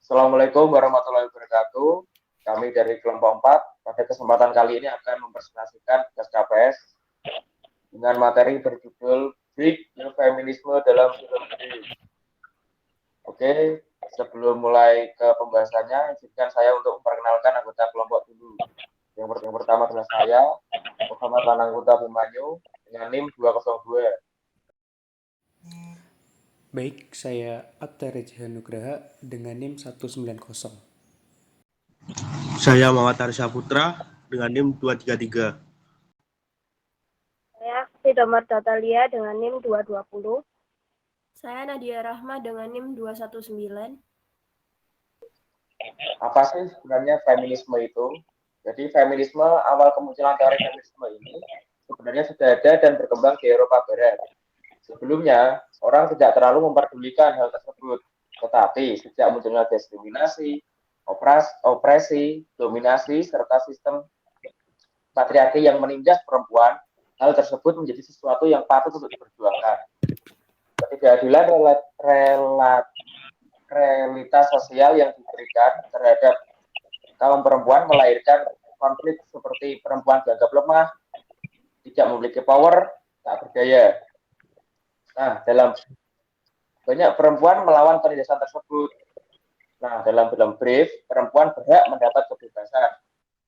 Assalamualaikum warahmatullahi wabarakatuh. Kami dari kelompok 4 pada kesempatan kali ini akan mempresentasikan tugas KPS dengan materi berjudul Break Feminisme dalam Film Brief. Oke, sebelum mulai ke pembahasannya, izinkan saya untuk memperkenalkan anggota kelompok dulu. Yang pertama adalah saya, Muhammad Lanangkuta Bimanyu, dengan NIM 202. Baik, saya Atta Rejahan Nugraha dengan NIM 190. Saya Muhammad Harsha Putra dengan NIM 233. Saya Fidomar Datalia dengan NIM 220. Saya Nadia Rahma dengan NIM 219. Apa sih sebenarnya feminisme itu? Jadi feminisme, awal kemunculan teori feminisme ini sebenarnya sudah ada dan berkembang di Eropa Barat. Sebelumnya, orang tidak terlalu memperdulikan hal tersebut. Tetapi sejak munculnya diskriminasi, opresi, dominasi, serta sistem patriarki yang menindas perempuan, hal tersebut menjadi sesuatu yang patut untuk diperjuangkan. Ketidakadilan realitas sosial yang diberikan terhadap kaum perempuan melahirkan konflik seperti perempuan dianggap lemah, tidak memiliki power, tak berdaya. Nah, dalam banyak perempuan melawan penindasan tersebut. Nah, dalam film Brief, perempuan berhak mendapat kebebasan,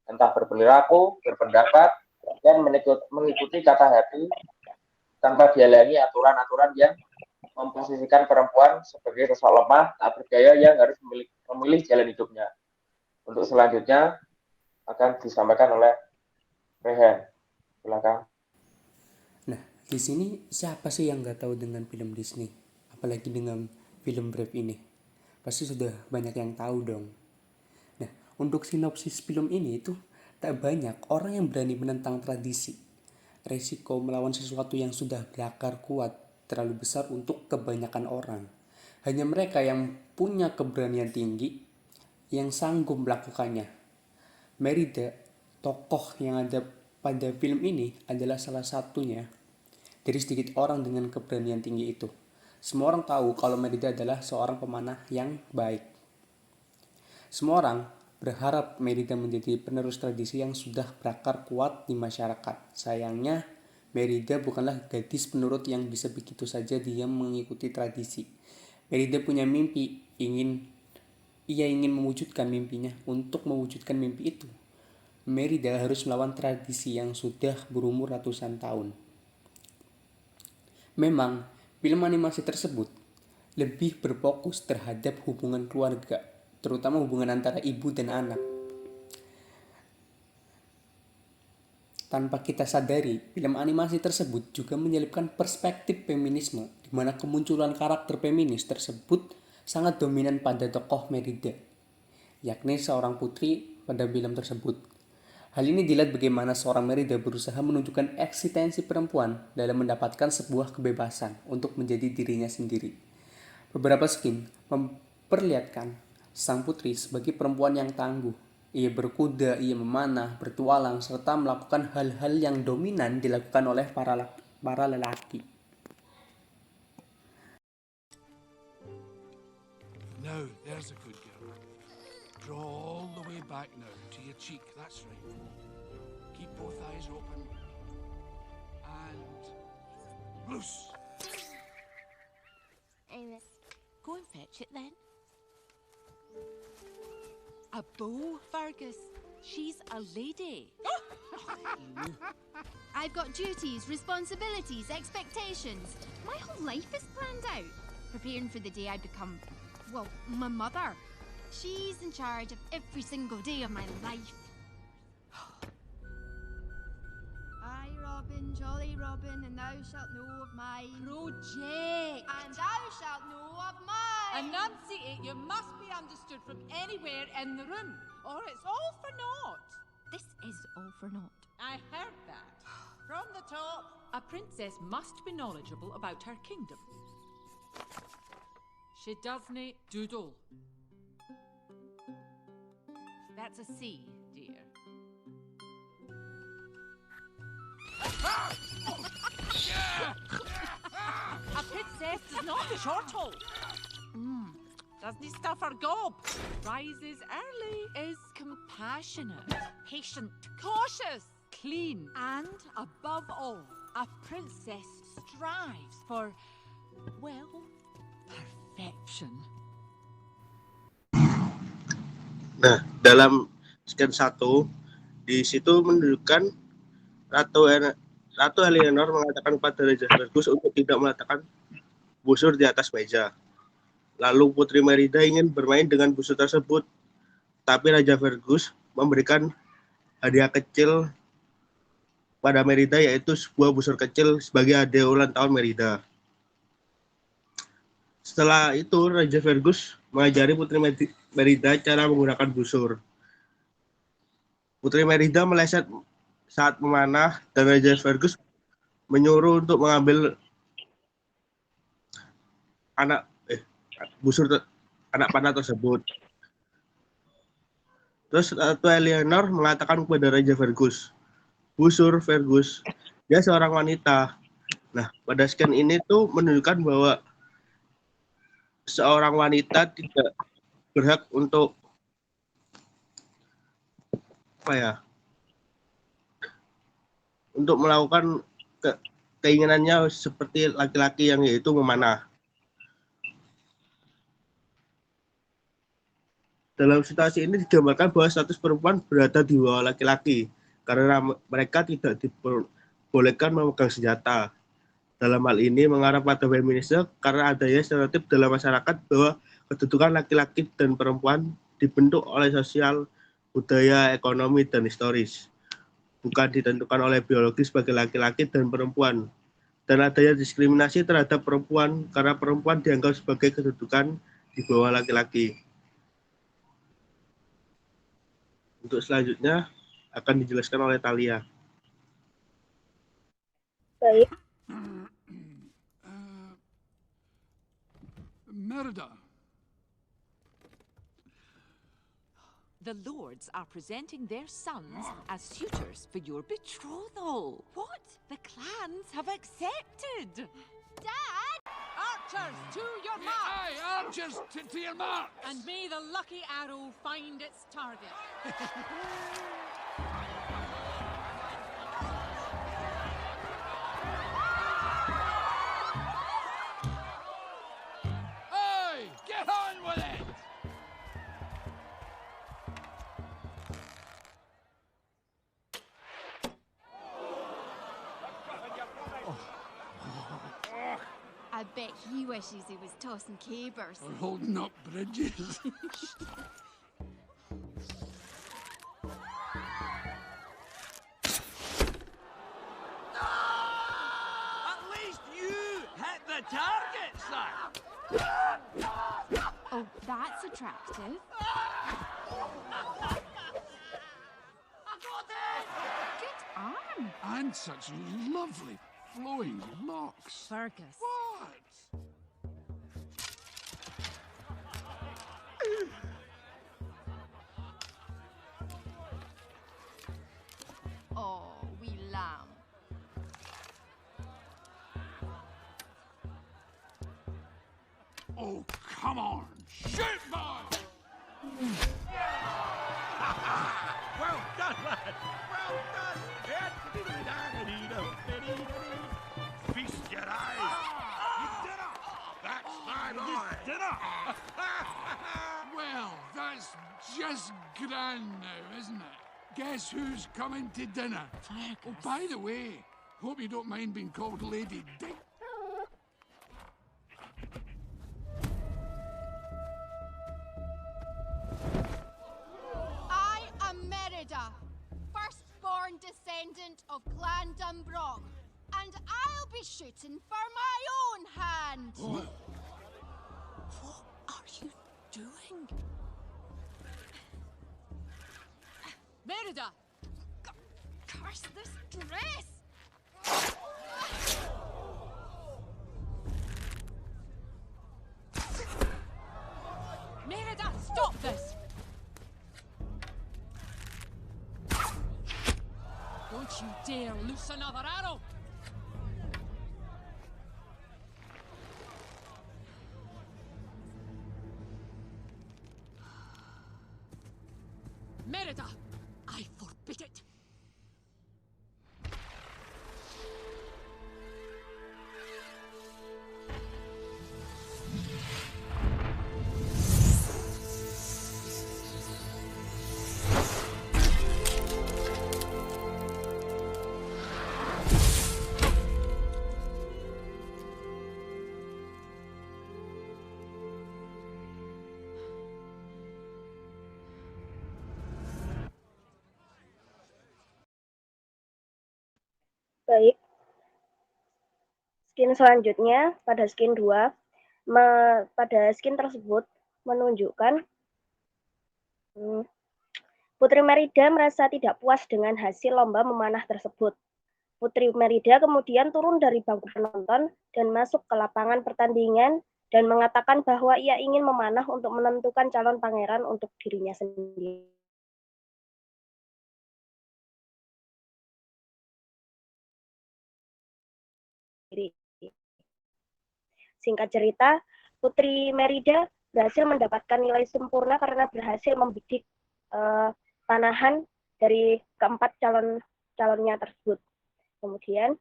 entah berperilaku, berpendapat, dan mengikuti kata hati tanpa dihalangi aturan-aturan yang memposisikan perempuan sebagai sosok lemah, tak berdaya yang harus memilih jalan hidupnya. Untuk selanjutnya akan disampaikan oleh Rehan. Silakan. Nah, di sini siapa sih yang nggak tahu dengan film Disney? Apalagi dengan film Brave ini. Pasti sudah banyak yang tahu dong. Nah, untuk sinopsis film ini itu tak banyak orang yang berani menentang tradisi. Resiko melawan sesuatu yang sudah berakar kuat terlalu besar untuk kebanyakan orang. Hanya mereka yang punya keberanian tinggi yang sanggup melakukannya. Merida, tokoh yang ada pada film ini adalah salah satunya dari sedikit orang dengan keberanian tinggi itu. Semua orang tahu kalau Merida adalah seorang pemanah yang baik. Semua orang berharap Merida menjadi penerus tradisi yang sudah berakar kuat di masyarakat. Sayangnya, Merida bukanlah gadis penurut yang bisa begitu saja diam mengikuti tradisi. Merida punya mimpi, ia ingin mewujudkan mimpinya. Untuk mewujudkan mimpi itu, Merida harus melawan tradisi yang sudah berumur ratusan tahun. Memang, film animasi tersebut lebih berfokus terhadap hubungan keluarga, terutama hubungan antara ibu dan anak. Tanpa kita sadari, film animasi tersebut juga menyelipkan perspektif feminisme, di mana kemunculan karakter feminis tersebut sangat dominan pada tokoh Merida, yakni seorang putri pada film tersebut. Hal ini dilihat bagaimana seorang Merida berusaha menunjukkan eksistensi perempuan dalam mendapatkan sebuah kebebasan untuk menjadi dirinya sendiri. Beberapa scene memperlihatkan sang putri sebagai perempuan yang tangguh. Ia berkuda, ia memanah, bertualang, serta melakukan hal-hal yang dominan dilakukan oleh para lelaki. Now, there's a good girl. Draw all the way back now to your cheek. That's right. Keep both eyes open. And loose. Amos, go and fetch it then. A beau, Fergus. She's a lady. I've got duties, responsibilities, expectations. My whole life is planned out. Preparing for the day I become, well, my mother. She's in charge of every single day of my life. Aye, Robin, jolly Robin, and thou shalt know of mine. Project. And thou shalt know of mine. Enunciate. You must be understood from anywhere in the room, or it's all for naught. This is all for naught. I heard that. From the top. A princess must be knowledgeable about her kingdom. She doesn't doodle. That's a C, dear. A princess does not shortle. doesn't he stuff her gob? Rises early, is compassionate, patient, cautious, clean, and above all, a princess strives for, well, perfection. Nah, dalam scan 1 di situ menunjukkan Ratu Eleanor mengatakan kepada Raja Fergus untuk tidak meletakkan busur di atas meja. Lalu Putri Merida ingin bermain dengan busur tersebut, tapi Raja Fergus memberikan hadiah kecil pada Merida, yaitu sebuah busur kecil sebagai hadiah ulang tahun Merida. Setelah itu, Raja Fergus mengajari Putri Merida cara menggunakan busur. Putri Merida meleset saat memanah dan Raja Fergus menyuruh untuk mengambil busur anak panah tersebut. Terus Ratu Eleanor mengatakan kepada Raja Fergus, busur Fergus, dia seorang wanita. Nah, pada scan ini tuh menunjukkan bahwa seorang wanita tidak berhak untuk untuk melakukan keinginannya seperti laki-laki yang yaitu memanah. Dalam situasi ini digambarkan bahwa status perempuan berada di bawah laki-laki karena mereka tidak dibolehkan memegang senjata. Dalam hal ini mengarah pada feminisme karena adanya stereotip dalam masyarakat bahwa kedudukan laki-laki dan perempuan dibentuk oleh sosial, budaya, ekonomi, dan historis, bukan ditentukan oleh biologi sebagai laki-laki dan perempuan. Dan adanya diskriminasi terhadap perempuan karena perempuan dianggap sebagai kedudukan di bawah laki-laki. Untuk selanjutnya akan dijelaskan oleh Thalia. Baik. Merida. The lords are presenting their sons as suitors for your betrothal. What? The clans have accepted. Dad! Archers, to your mark! Aye, archers, to your mark! And may the lucky arrow find its target. Aye, get on with it! I bet he wishes he was tossing cabers. Or holding up bridges. At least you hit the target, son! Oh, that's attractive. Good arm. And such lovely flowing locks. Fergus. What? Oh, wee lamb. Oh, come on! Shoot, boy! Well done, lad! Well done! Feast your eyes! You did it! That's my boy! Dinner! Well, that's just grand now, isn't it? Guess who's coming to dinner? Oh, by the way, hope you don't mind being called Lady Dick. I am Merida, firstborn descendant of Clan Dunbrog, and I'll be shooting for my own hand. Oh. What are you doing? Merida! Curse this dress! Merida, stop this! Don't you dare loose another arrow! Merida, I forbid it. Baik, skin selanjutnya pada skin 2, pada skin tersebut menunjukkan Putri Merida merasa tidak puas dengan hasil lomba memanah tersebut. Putri Merida kemudian turun dari bangku penonton dan masuk ke lapangan pertandingan dan mengatakan bahwa ia ingin memanah untuk menentukan calon pangeran untuk dirinya sendiri. Singkat cerita, Putri Merida berhasil mendapatkan nilai sempurna karena berhasil membidik panahan dari keempat calonnya tersebut. Kemudian,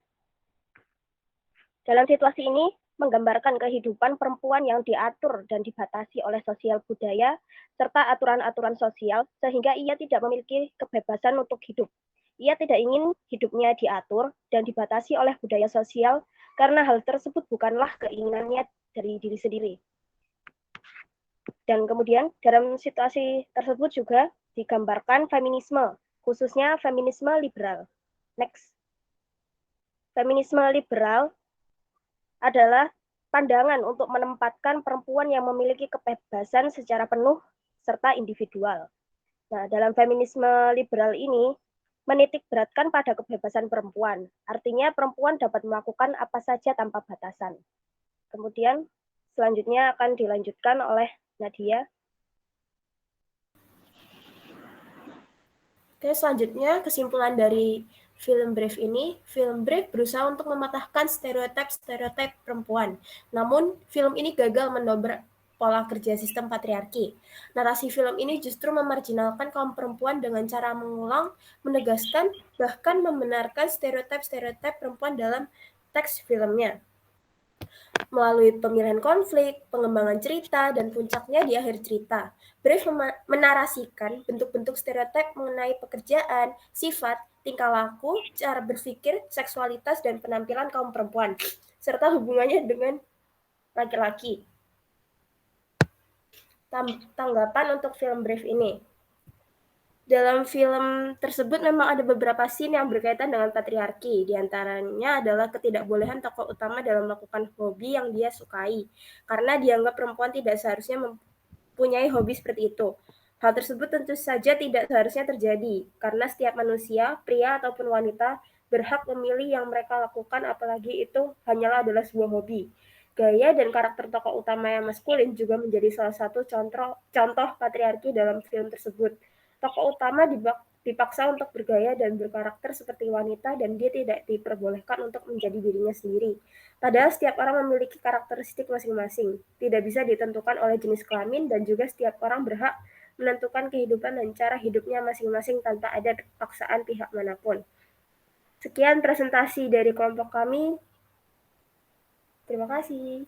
dalam situasi ini menggambarkan kehidupan perempuan yang diatur dan dibatasi oleh sosial budaya serta aturan-aturan sosial sehingga ia tidak memiliki kebebasan untuk hidup. Ia tidak ingin hidupnya diatur dan dibatasi oleh budaya sosial karena hal tersebut bukanlah keinginannya dari diri sendiri. Dan kemudian dalam situasi tersebut juga digambarkan feminisme, khususnya feminisme liberal. Next. Feminisme liberal adalah pandangan untuk menempatkan perempuan yang memiliki kebebasan secara penuh serta individual. Nah, dalam feminisme liberal ini menitik beratkan pada kebebasan perempuan. Artinya perempuan dapat melakukan apa saja tanpa batasan. Kemudian selanjutnya akan dilanjutkan oleh Nadia. Oke, selanjutnya kesimpulan dari film Brave ini, film Brave berusaha untuk mematahkan stereotip perempuan. Namun, film ini gagal mendobrak pola kerja sistem patriarki. Narasi film ini justru memarginalkan kaum perempuan dengan cara mengulang, menegaskan, bahkan membenarkan stereotip perempuan dalam teks filmnya. Melalui pemilihan konflik, pengembangan cerita, dan puncaknya di akhir cerita, Brave menarasikan bentuk-bentuk stereotip mengenai pekerjaan, sifat, tingkah laku, cara berpikir, seksualitas, dan penampilan kaum perempuan, serta hubungannya dengan laki-laki. Tanggapan untuk film Brave ini. Dalam film tersebut memang ada beberapa scene yang berkaitan dengan patriarki. Di antaranya adalah ketidakbolehan tokoh utama dalam melakukan hobi yang dia sukai. Karena dianggap perempuan tidak seharusnya mempunyai hobi seperti itu. Hal tersebut tentu saja tidak seharusnya terjadi. Karena setiap manusia, pria ataupun wanita, berhak memilih yang mereka lakukan apalagi itu hanyalah adalah sebuah hobi. Gaya dan karakter tokoh utama yang maskulin juga menjadi salah satu contoh patriarki dalam film tersebut. Tokoh utama dipaksa untuk bergaya dan berkarakter seperti wanita dan dia tidak diperbolehkan untuk menjadi dirinya sendiri. Padahal setiap orang memiliki karakteristik masing-masing. Tidak bisa ditentukan oleh jenis kelamin dan juga setiap orang berhak menentukan kehidupan dan cara hidupnya masing-masing tanpa ada paksaan pihak manapun. Sekian presentasi dari kelompok kami. Terima kasih.